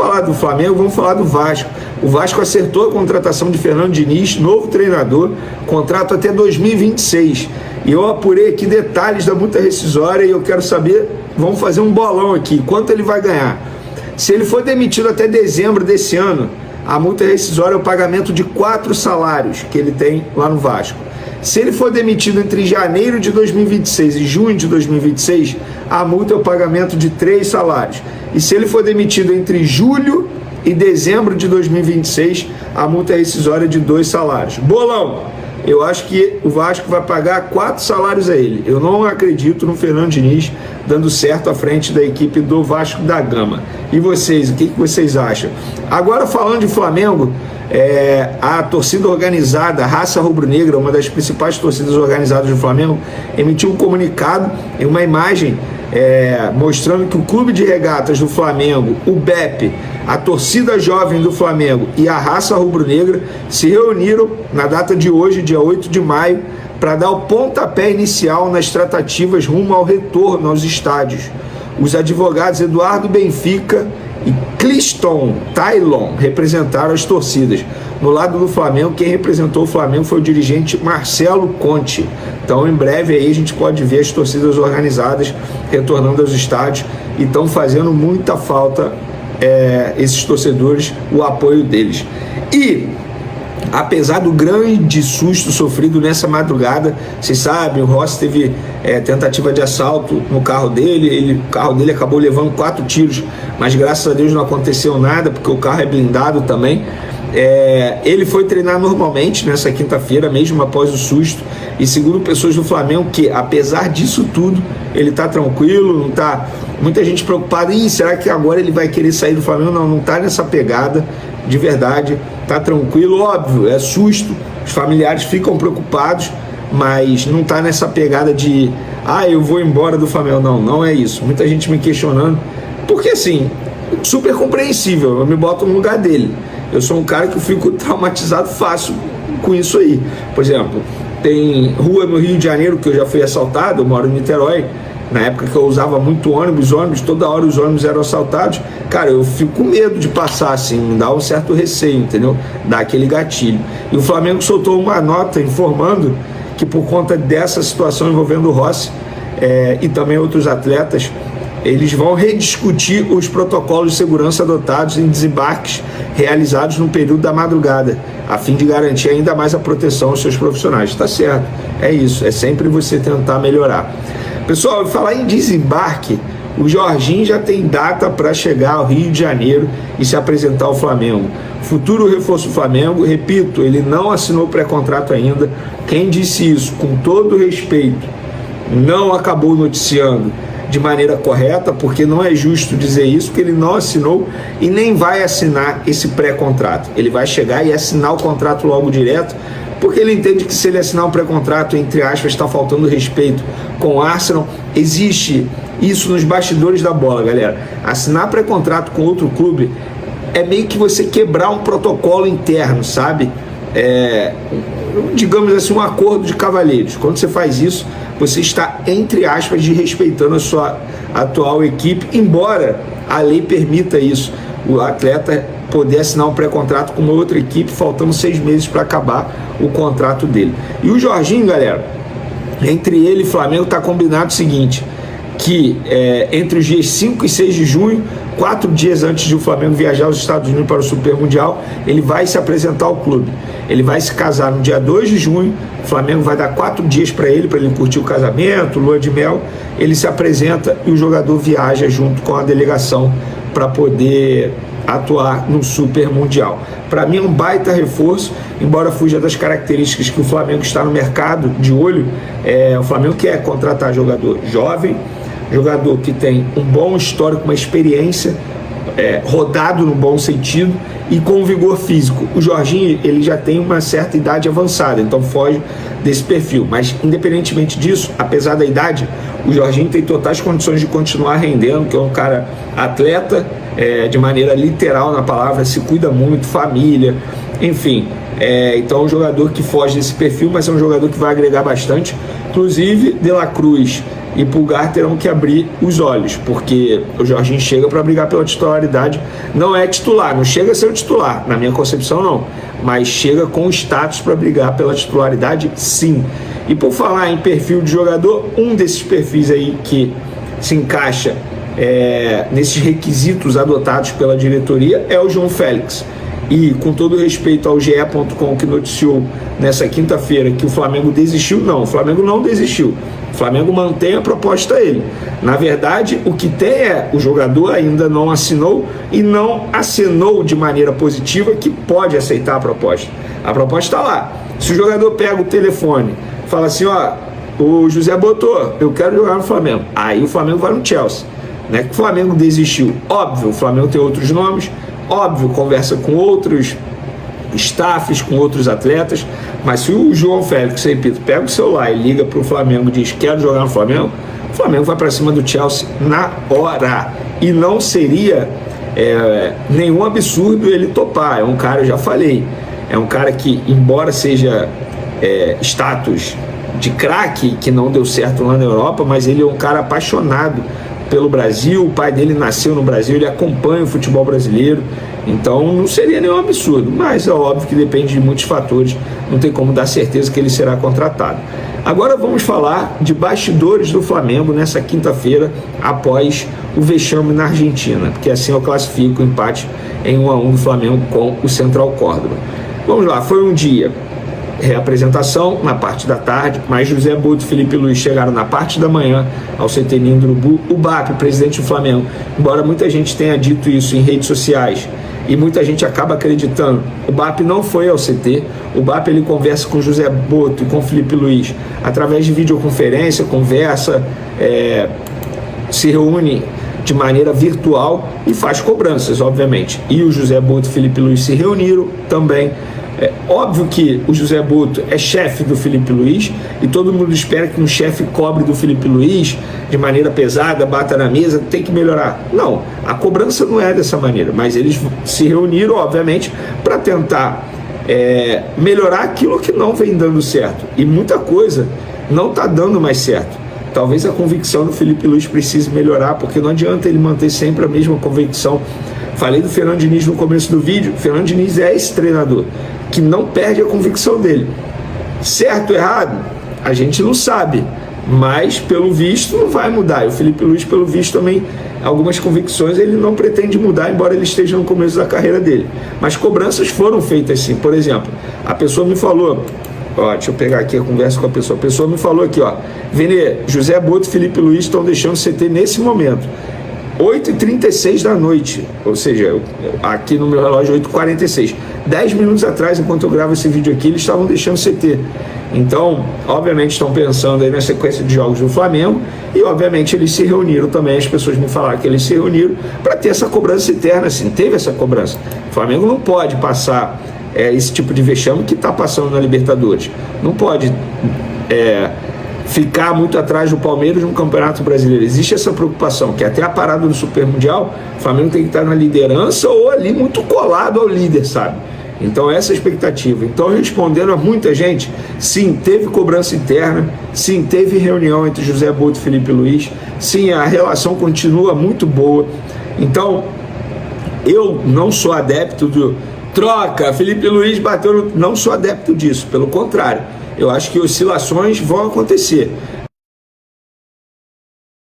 falar do Flamengo, vamos falar do Vasco. O Vasco acertou a contratação de Fernando Diniz, novo treinador, contrato até 2026. E eu apurei aqui detalhes da multa rescisória e eu quero saber, vamos fazer um bolão aqui, quanto ele vai ganhar. Se ele for demitido até dezembro desse ano, a multa rescisória é o pagamento de 4 salários que ele tem lá no Vasco. Se ele for demitido entre janeiro de 2026 e junho de 2026, a multa é o pagamento de 3 salários. E se ele for demitido entre julho e dezembro de 2026, a multa rescisória é de 2 salários. Bolão! Eu acho que o Vasco vai pagar 4 salários a ele. Eu não acredito no Fernando Diniz dando certo à frente da equipe do Vasco da Gama. E vocês, o que vocês acham? Agora, falando de Flamengo, a torcida organizada, a Raça Rubro-Negra, uma das principais torcidas organizadas do Flamengo, emitiu um comunicado em uma imagem mostrando que o Clube de Regatas do Flamengo, o BEP, a torcida jovem do Flamengo e a Raça Rubro-Negra se reuniram na data de hoje, dia 8 de maio, para dar o pontapé inicial nas tratativas rumo ao retorno aos estádios. Os advogados Eduardo Benfica e Cliston Taylon representaram as torcidas. No lado do Flamengo, quem representou o Flamengo foi o dirigente Marcelo Conte. Então, em breve, aí a gente pode ver as torcidas organizadas retornando aos estádios e estão fazendo muita falta esses torcedores, o apoio deles. E, apesar do grande susto sofrido nessa madrugada, vocês sabem, o Rossi teve tentativa de assalto no carro dele, o carro dele acabou levando 4 tiros, mas graças a Deus não aconteceu nada, porque o carro é blindado também. Ele foi treinar normalmente nessa quinta-feira, mesmo após o susto, e segundo pessoas do Flamengo, que apesar disso tudo, ele está tranquilo, não está... Muita gente preocupada, será que agora ele vai querer sair do Flamengo? Não está nessa pegada, de verdade, está tranquilo, óbvio, é susto, os familiares ficam preocupados, mas não está nessa pegada de, eu vou embora do Flamengo, não é isso. Muita gente me questionando, porque assim, super compreensível, eu me boto no lugar dele. Eu sou um cara que eu fico traumatizado fácil com isso aí. Por exemplo, tem rua no Rio de Janeiro que eu já fui assaltado, eu moro em Niterói, na época que eu usava muito ônibus, toda hora os ônibus eram assaltados. Cara, eu fico com medo de passar assim, me dá um certo receio, entendeu? Dá aquele gatilho. E o Flamengo soltou uma nota informando que por conta dessa situação envolvendo o Rossi e também outros atletas, eles vão rediscutir os protocolos de segurança adotados em desembarques realizados no período da madrugada, a fim de garantir ainda mais a proteção aos seus profissionais. Está certo, é isso, é sempre você tentar melhorar. Pessoal, falar em desembarque, o Jorginho já tem data para chegar ao Rio de Janeiro e se apresentar ao Flamengo. Futuro reforço do Flamengo, repito, ele não assinou pré-contrato ainda. Quem disse isso, com todo respeito, não acabou noticiando de maneira correta, porque não é justo dizer isso, porque ele não assinou e nem vai assinar esse pré-contrato. Ele vai chegar e assinar o contrato logo direto, porque ele entende que se ele assinar um pré-contrato, entre aspas, está faltando respeito com o Arsenal. Existe isso nos bastidores da bola, galera. Assinar pré-contrato com outro clube é meio que você quebrar um protocolo interno, sabe? Digamos assim, um acordo de cavalheiros. Quando você faz isso, você está, entre aspas, desrespeitando a sua atual equipe, embora a lei permita isso, o atleta poder assinar um pré-contrato com uma outra equipe, faltando 6 meses para acabar o contrato dele. E o Jorginho, galera, entre ele e Flamengo está combinado o seguinte, que entre os dias 5 e 6 de junho, 4 dias antes de o Flamengo viajar aos Estados Unidos para o Super Mundial, ele vai se apresentar ao clube. Ele vai se casar no dia 2 de junho, o Flamengo vai dar 4 dias para ele curtir o casamento, lua de mel, ele se apresenta e o jogador viaja junto com a delegação para poder atuar no Super Mundial. Para mim é um baita reforço, embora fuja das características que o Flamengo está no mercado de olho. O Flamengo quer contratar jogador jovem, jogador que tem um bom histórico, uma experiência, rodado no bom sentido e com vigor físico. O Jorginho, ele já tem uma certa idade avançada, então foge desse perfil, mas independentemente disso, apesar da idade, o Jorginho tem totais condições de continuar rendendo, que é um cara atleta, de maneira literal na palavra, se cuida muito, família, Enfim, então é um jogador que foge desse perfil, mas é um jogador que vai agregar bastante. Inclusive, De La Cruz e Pulgar terão que abrir os olhos, porque o Jorginho chega para brigar pela titularidade. Não é titular, não chega a ser o titular, na minha concepção não, mas chega com status para brigar pela titularidade, sim. E por falar em perfil de jogador, um desses perfis aí que se encaixa nesses requisitos adotados pela diretoria é o João Félix. E com todo respeito ao GE.com, que noticiou nessa quinta-feira que o Flamengo desistiu, não, o Flamengo não desistiu. O Flamengo mantém a proposta a ele. Na verdade, o que tem o jogador ainda não assinou e não assinou de maneira positiva que pode aceitar a proposta. A proposta está lá. Se o jogador pega o telefone, fala assim, ó, o José botou, eu quero jogar no Flamengo. Aí o Flamengo vai no Chelsea. Não é que o Flamengo desistiu. Óbvio, o Flamengo tem outros nomes, óbvio, conversa com outros staffs, com outros atletas, mas se o João Félix, repito, pega o celular e liga para o Flamengo e diz, quero jogar no Flamengo, o Flamengo vai para cima do Chelsea na hora. E não seria nenhum absurdo ele topar. É um cara, eu já falei, é um cara que, embora seja status de craque, que não deu certo lá na Europa, mas ele é um cara apaixonado pelo Brasil, o pai dele nasceu no Brasil, ele acompanha o futebol brasileiro, então não seria nenhum absurdo, mas é óbvio que depende de muitos fatores, não tem como dar certeza que ele será contratado. Agora vamos falar de bastidores do Flamengo nessa quinta-feira, após o vexame na Argentina, porque assim eu classifico o empate em 1-1 do Flamengo com o Central Córdoba. Vamos lá, foi um dia reapresentação na parte da tarde, mas José Boto e Felipe Luiz chegaram na parte da manhã ao CT Ninho do Urubu. O BAP, presidente do Flamengo, embora muita gente tenha dito isso em redes sociais e muita gente acaba acreditando, o BAP não foi ao CT. O BAP ele conversa com José Boto e com Felipe Luiz através de videoconferência, conversa, se reúne de maneira virtual e faz cobranças, obviamente. E o José Boto e Felipe Luiz se reuniram também. É óbvio que o José Boto é chefe do Felipe Luiz e todo mundo espera que um chefe cobre do Felipe Luiz de maneira pesada, bata na mesa, tem que melhorar. Não, a cobrança não é dessa maneira, mas eles se reuniram, obviamente, para tentar melhorar aquilo que não vem dando certo. E muita coisa não está dando mais certo. Talvez a convicção do Felipe Luiz precise melhorar, porque não adianta ele manter sempre a mesma convicção. Falei do Fernando Diniz no começo do vídeo. O Fernando Diniz é esse treinador que não perde a convicção dele. Certo ou errado? A gente não sabe, mas pelo visto não vai mudar. E o Felipe Luiz, pelo visto, também algumas convicções ele não pretende mudar, embora ele esteja no começo da carreira dele. Mas cobranças foram feitas sim. Por exemplo, a pessoa me falou, deixa eu pegar aqui a conversa com a pessoa me falou aqui, Vene, José Boto e Felipe Luiz estão deixando o CT nesse momento, 8h36 da noite, ou seja, aqui no meu relógio 8h46, 10 minutos atrás, enquanto eu gravo esse vídeo aqui, eles estavam deixando o CT. Então, obviamente estão pensando aí na sequência de jogos do Flamengo e obviamente eles se reuniram também, as pessoas me falaram que eles se reuniram para ter essa cobrança interna, assim, teve essa cobrança. O Flamengo não pode passar esse tipo de vexame que está passando na Libertadores, não pode ficar muito atrás do Palmeiras no Campeonato Brasileiro. Existe essa preocupação, que até a parada do Super Mundial, o Flamengo tem que estar na liderança ou ali muito colado ao líder, sabe? Então essa é a expectativa. Então, respondendo a muita gente, sim, teve cobrança interna, sim, teve reunião entre José Boto e Felipe Luiz, sim, a relação continua muito boa. Então, eu não sou adepto do troca, Felipe Luiz bateu não sou adepto disso, pelo contrário. Eu acho que oscilações vão acontecer,